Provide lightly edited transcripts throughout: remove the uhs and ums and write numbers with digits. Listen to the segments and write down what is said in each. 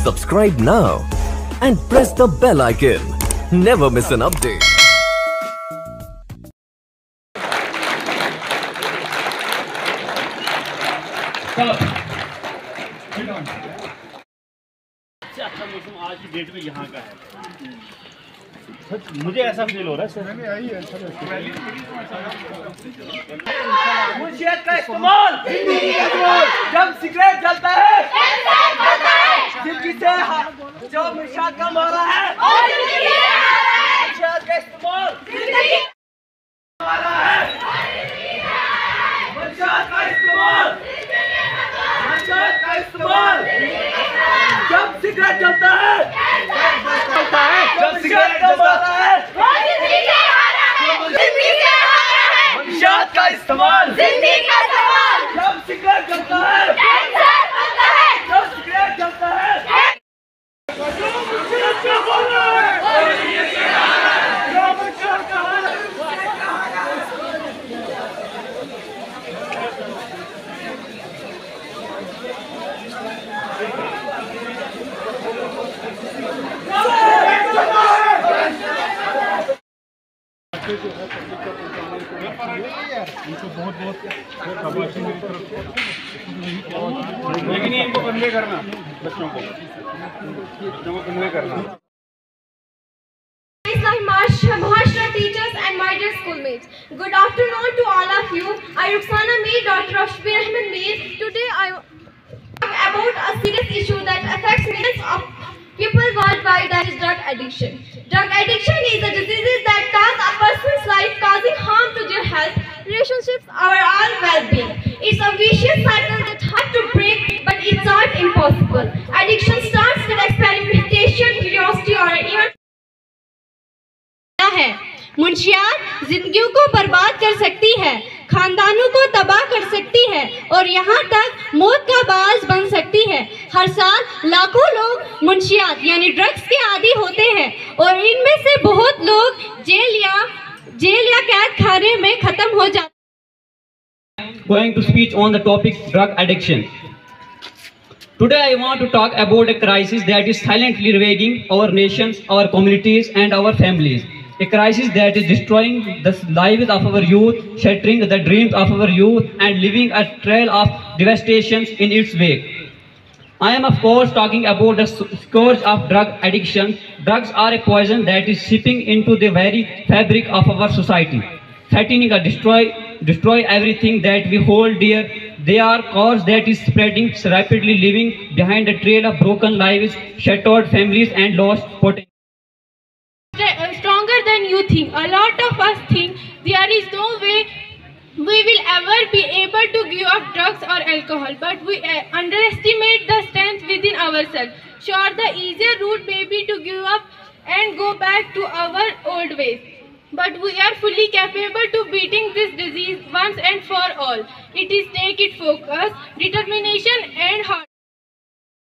Subscribe now and press the bell icon. Never miss an update. अच्छा मौसम आज की डेट में यहाँ का है। मुझे ऐसा फील हो रहा है सर। मुंशियत का इस्तेमाल जब सिगरेट जलता है जिंदगी से जो मुंशियत का मारा है मुंशियत का इस्तेमाल मारा है मुंशियत का इस्तेमाल जब सिगरेट जलता है जब सिगरेट जलता है मुंशियत का इस्तेमाल जिंदगी का सवाल जब सिगरेट जलता है जब सिगरेट जलता है इनको बहुत शाबाशी मेरी तरफ से, लेकिन इनको कन्वे करना बच्चों को कन्वे करना। Mahashtra teachers and my dear schoolmates. Good afternoon to all of you. I Ruxana Mir, daughter of Shabir Ahmed Mir. Today I talk about a serious issue that affects millions of people worldwide, that is drug addiction. Drug addiction is a disease that causes a person's life, causing harm to their health, relationships, or all well-being. It's a vicious cycle that's hard to break, but it's not impossible. Addiction starts with experimentation, curiosity, or even है। मुंशियात जिंदगियों को बर्बाद कर सकती है, खानदानों को तबाह कर सकती है और यहाँ तक मौत का बाज बन सकती है। हर साल लाखों लोग मुंशियात यानी ड्रग्स के आदी होते हैं और इनमें से बहुत लोग जेल या कैद खाने में खत्म हो जाते हैं। Going to speak on the topic drug addiction. Today I want to talk about a crisis that is silently ravaging our nations, our communities and our families. A crisis that is destroying the lives of our youth, shattering the dreams of our youth and leaving a trail of devastation in its wake. I am of course talking about the scourge of drug addiction. Drugs are a poison that is seeping into the very fabric of our society, threatening to destroy everything that we hold dear. They are cause that is spreading rapidly, leaving behind a trail of broken lives, shattered families and lost potential. Stronger than you think. A lot of us think there is no way we will ever be able to give up drugs or alcohol, but we underestimate the strength within ourselves. Sure, the easier route may be to give up and go back to our old ways, but we are fully capable to beating this disease once and for all. It is take it focus, determination and heart.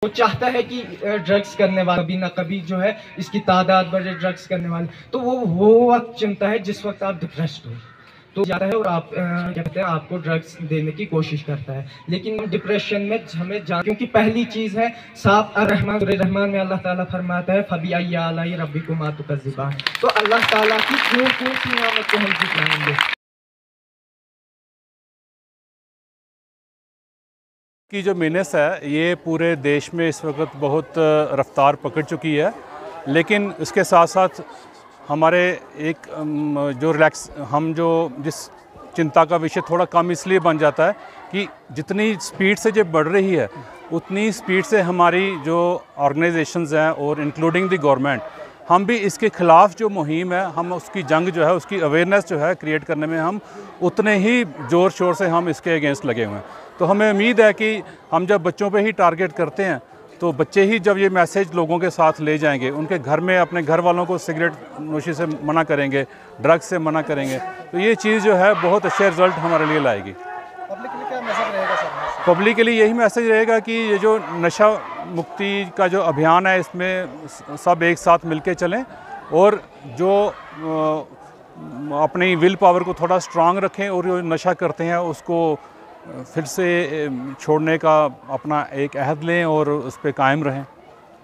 वो चाहता है कि drugs करने वाला कभी ना कभी जो है इसकी तादाद बढ़े, ड्रग्स करने वाले, तो वो वक्त चुनता है जिस वक्त आप डिप्रेस्ड हो तो जाता है और आप क्या कहते हैं आपको ड्रग्स देने की कोशिश करता है। लेकिन डिप्रेशन में हमें क्योंकि पहली चीज़ है साफ रहमान में अल्लाह ताला फरमाता है फबी अय्या आलाई रब्बिकुमा तुकज़्ज़िबान, तो अल्लाह ताला की कौन सी नियामत को हम झुकाएंगे। की जो मिनस है ये पूरे देश में इस वक्त बहुत रफ्तार पकड़ चुकी है, लेकिन इसके साथ साथ हमारे एक जो जिस चिंता का विषय थोड़ा कम इसलिए बन जाता है कि जितनी स्पीड से जब बढ़ रही है उतनी स्पीड से हमारी जो ऑर्गेनाइजेशंस हैं और इंक्लूडिंग द गवर्नमेंट, हम भी इसके ख़िलाफ़ जो मुहिम है, हम उसकी जंग जो है, उसकी अवेयरनेस जो है क्रिएट करने में हम उतने ही ज़ोर शोर से हम इसके अगेंस्ट लगे हुए हैं। तो हमें उम्मीद है कि हम जब बच्चों पे ही टारगेट करते हैं तो बच्चे ही जब ये मैसेज लोगों के साथ ले जाएंगे, उनके घर में अपने घर वालों को सिगरेट नोशी से मना करेंगे, ड्रग्स से मना करेंगे, तो ये चीज़ जो है बहुत अच्छे रिज़ल्ट हमारे लिए लाएगी। पब्लिक के लिए क्या मैसेज रहेगा सर? पब्लिक के लिए यही मैसेज रहेगा कि ये जो नशा मुक्ति का जो अभियान है इसमें सब एक साथ मिलके चलें और जो अपनी विल पावर को थोड़ा स्ट्रांग रखें और जो नशा करते हैं उसको फिर से छोड़ने का अपना एक अहद लें और उस पर कायम रहें।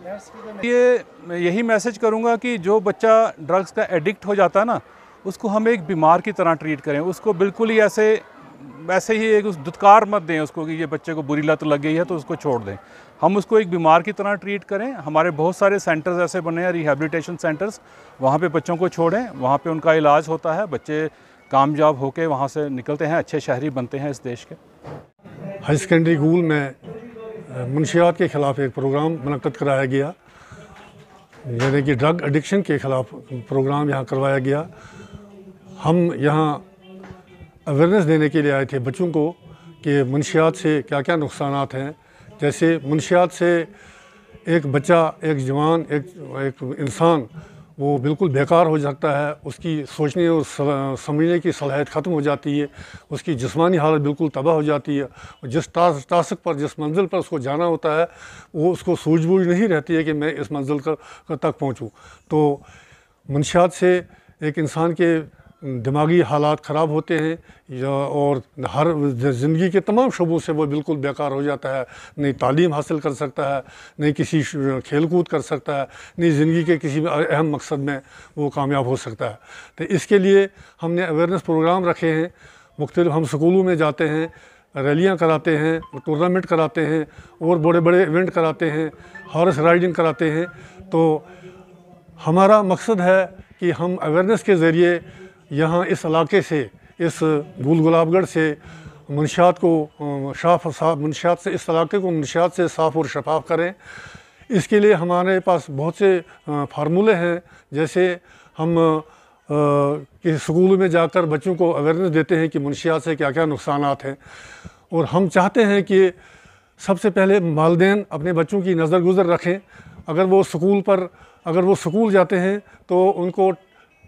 ये यही मैसेज करूँगा कि जो बच्चा ड्रग्स का एडिक्ट हो जाता है ना, उसको हम एक बीमार की तरह ट्रीट करें। उसको बिल्कुल ही ऐसे ही एक उस दुत्कार मत दें उसको कि ये बच्चे को बुरी लत लग गई है तो उसको छोड़ दें। हम उसको एक बीमार की तरह ट्रीट करें। हमारे बहुत सारे सेंटर्स ऐसे बने हैं, रिहैबिलिटेशन सेंटर्स, वहाँ पे बच्चों को छोड़ें, वहाँ पे उनका इलाज होता है, बच्चे कामयाब होकर वहाँ से निकलते हैं, अच्छे शहरी बनते हैं इस देश के। हाई सेकेंडरी स्कूल में मुनशियात के ख़िलाफ़ एक प्रोग्राम मुनक़्क़द कराया गया, यानी कि ड्रग एडिक्शन के ख़िलाफ़ प्रोग्राम यहाँ करवाया गया। हम यहाँ अवेयरनेस देने के लिए आए थे बच्चों को कि मुनशियात से क्या क्या नुकसानात हैं। जैसे मुनशियात से एक बच्चा, एक जवान, एक इंसान वो बिल्कुल बेकार हो जाता है, उसकी सोचने और समझने की सलाहियत ख़त्म हो जाती है, उसकी जिस्मानी हालत बिल्कुल तबाह हो जाती है। जिस टास्क पर, जिस मंजिल पर उसको जाना होता है, वो उसको सूझबूझ नहीं रहती है कि मैं इस मंजिल तक पहुँचूँ। तो मुनशियात से एक इंसान के दिमागी हालात ख़राब होते हैं और हर ज़िंदगी के तमाम शोबों से वो बिल्कुल बेकार हो जाता है। नहीं तालीम हासिल कर सकता है, नहीं किसी खेल कूद कर सकता है, नहीं ज़िंदगी के किसी अहम मकसद में वो कामयाब हो सकता है। तो इसके लिए हमने अवेयरनेस प्रोग्राम रखे हैं। मुख्तलिफ हम स्कूलों में जाते हैं, रैलियाँ कराते हैं, टूर्नामेंट कराते हैं और बड़े बड़े इवेंट कराते हैं, हॉर्स राइडिंग कराते हैं। तो हमारा मकसद है कि हम अवेयरनेस के ज़रिए यहाँ इस इलाके से, इस गुल गुलाबगढ़ से मुनशियात को मुनशियात से, इस इलाके को मुनशियात से साफ़ और शफाफ करें। इसके लिए हमारे पास बहुत से फार्मूले हैं। जैसे हम कि स्कूल में जाकर बच्चों को अवेयरनेस देते हैं कि मुनशियात से क्या क्या नुकसानात हैं, और हम चाहते हैं कि सबसे पहले वालिदैन अपने बच्चों की नज़र गुज़र रखें। अगर वो स्कूल जाते हैं तो उनको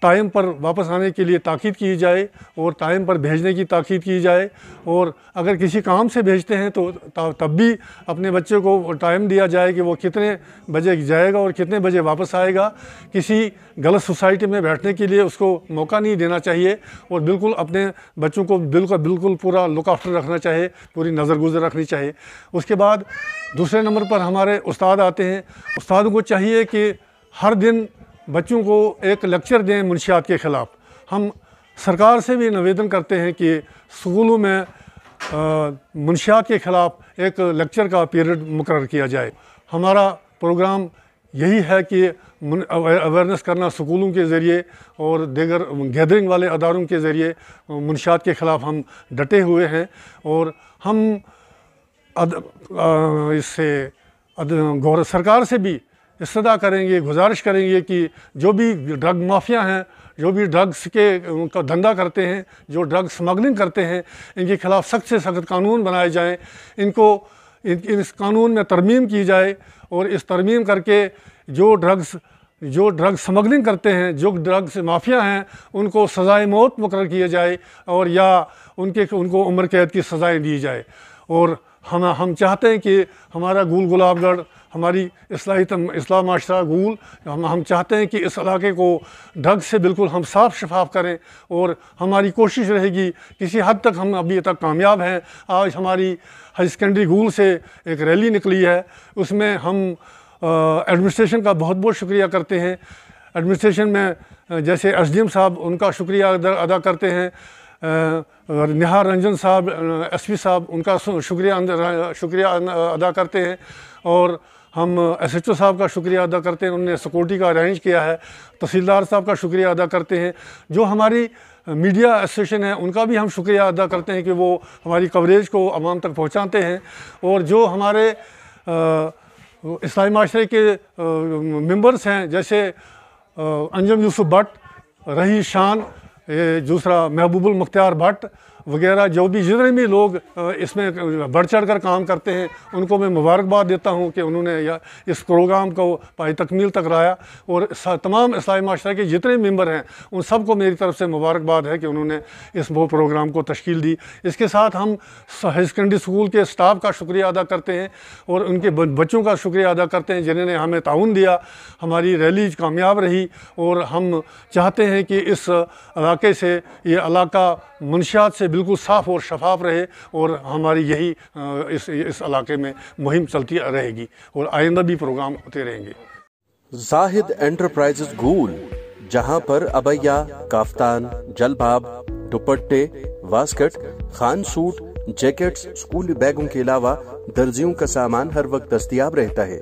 टाइम पर वापस आने के लिए ताकीद की जाए और टाइम पर भेजने की ताकीद की जाए। और अगर किसी काम से भेजते हैं तो तब भी अपने बच्चे को टाइम दिया जाए कि वो कितने बजे जाएगा और कितने बजे वापस आएगा। किसी गलत सोसाइटी में बैठने के लिए उसको मौका नहीं देना चाहिए और बिल्कुल अपने बच्चों को बिल्कुल पूरा लुक आफ्टर रखना चाहिए, पूरी नज़र गुज़र रखनी चाहिए। उसके बाद दूसरे नंबर पर हमारे उस्ताद आते हैं। उस्तादों को चाहिए कि हर दिन बच्चों को एक लेक्चर दें मुनशियात के ख़िलाफ़। हम सरकार से भी निवेदन करते हैं कि स्कूलों में मुनशियात के ख़िलाफ़ एक लेक्चर का पीरियड मुकर्रर किया जाए। हमारा प्रोग्राम यही है कि अवेयरनेस करना स्कूलों के ज़रिए और दीगर गैदरिंग वाले अदारों के ज़रिए मुनशियात के ख़िलाफ़ हम डटे हुए हैं। और हम इससे सरकार से भी इस्तदा करेंगे, गुजारिश करेंगे कि जो भी ड्रग माफिया हैं, जो भी ड्रग्स के उनका धंधा करते हैं, जो ड्रग स्मगलिंग करते हैं, इनके ख़िलाफ़ सख्त से सख्त कानून बनाए जाएं। इस कानून में तरमीम की जाए और इस तरमीम करके जो ड्रग स्मगलिंग करते हैं, जो ड्रग्स माफिया हैं, उनको सज़ाए मौत मुकर्रर किया जाए और या उनको उम्र कैद की सज़ाएँ दी जाए। और हम चाहते हैं कि हमारा गुल गुलाबगढ़, हमारी इस्लाम माशरा गुल, हम चाहते हैं कि इस इलाके को ड्रग से बिल्कुल हम साफ़ शफाफ करें। और हमारी कोशिश रहेगी, किसी हद तक हम अभी तक कामयाब हैं। आज हमारी हाई सेकेंडरी गुल से एक रैली निकली है, उसमें हम एडमिनिस्ट्रेशन का बहुत बहुत शुक्रिया करते हैं। एडमिनिस्ट्रेशन में जैसे SDM साहब, उनका शुक्रिया अदा करते हैं, निहार रंजन साहब SP साहब, उनका शुक्रिया अदा करते हैं। और हम SHO साहब का शुक्रिया अदा करते हैं, उन्होंने सिक्योरिटी का अरेंज किया है। तहसीलदार साहब का शुक्रिया अदा करते हैं। जो हमारी मीडिया एसोसिएशन है, उनका भी हम शुक्रिया अदा करते हैं कि वो हमारी कवरेज को आवाम तक पहुंचाते हैं। और जो हमारे इस्लामी माशरे के मेंबर्स हैं, जैसे अंजम यूसुफ भट्ट, रही शान, दूसरा महबूबुल मुख्तार भट्ट वगैरह, जो भी जितने भी लोग इसमें बढ़ चढ़ कर काम करते हैं, उनको मैं मुबारकबाद देता हूं कि उन्होंने इस प्रोग्राम को पाई तकमील तक लाया। और तमाम इस्लामी माशरे के जितने मेंबर हैं, उन सबको मेरी तरफ से मुबारकबाद है कि उन्होंने इस प्रोग्राम को तश्कील दी। इसके साथ हम हाई सेकेंडरी स्कूल के स्टाफ का शुक्रिया अदा करते हैं और उनके बच्चों का शुक्रिया अदा करते हैं जिन्होंने हमें ताउन दिया। हमारी रैली कामयाब रही और हम चाहते हैं कि इस इलाके से, ये इलाका मुनशियात से बिल्कुल साफ़ और शफाफ रहे, और हमारी यही इस इलाके में मुहिम चलती रहेगी और आइंदा भी प्रोग्राम होते रहेंगे। जाहिद एंटरप्राइजेज गूल, जहां पर अबैया, काफ्तान, जलबाब, दुपट्टे, वास्कट, खान सूट, जैकेट्स, स्कूली बैगों के अलावा दर्जियों का सामान हर वक्त दस्तयाब रहता है।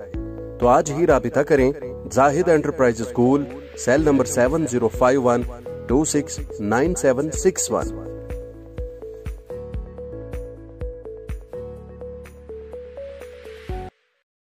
तो आज ही राबिता करें जाहिद एंटरप्राइजेज गूल, सेल नंबर 7051269761।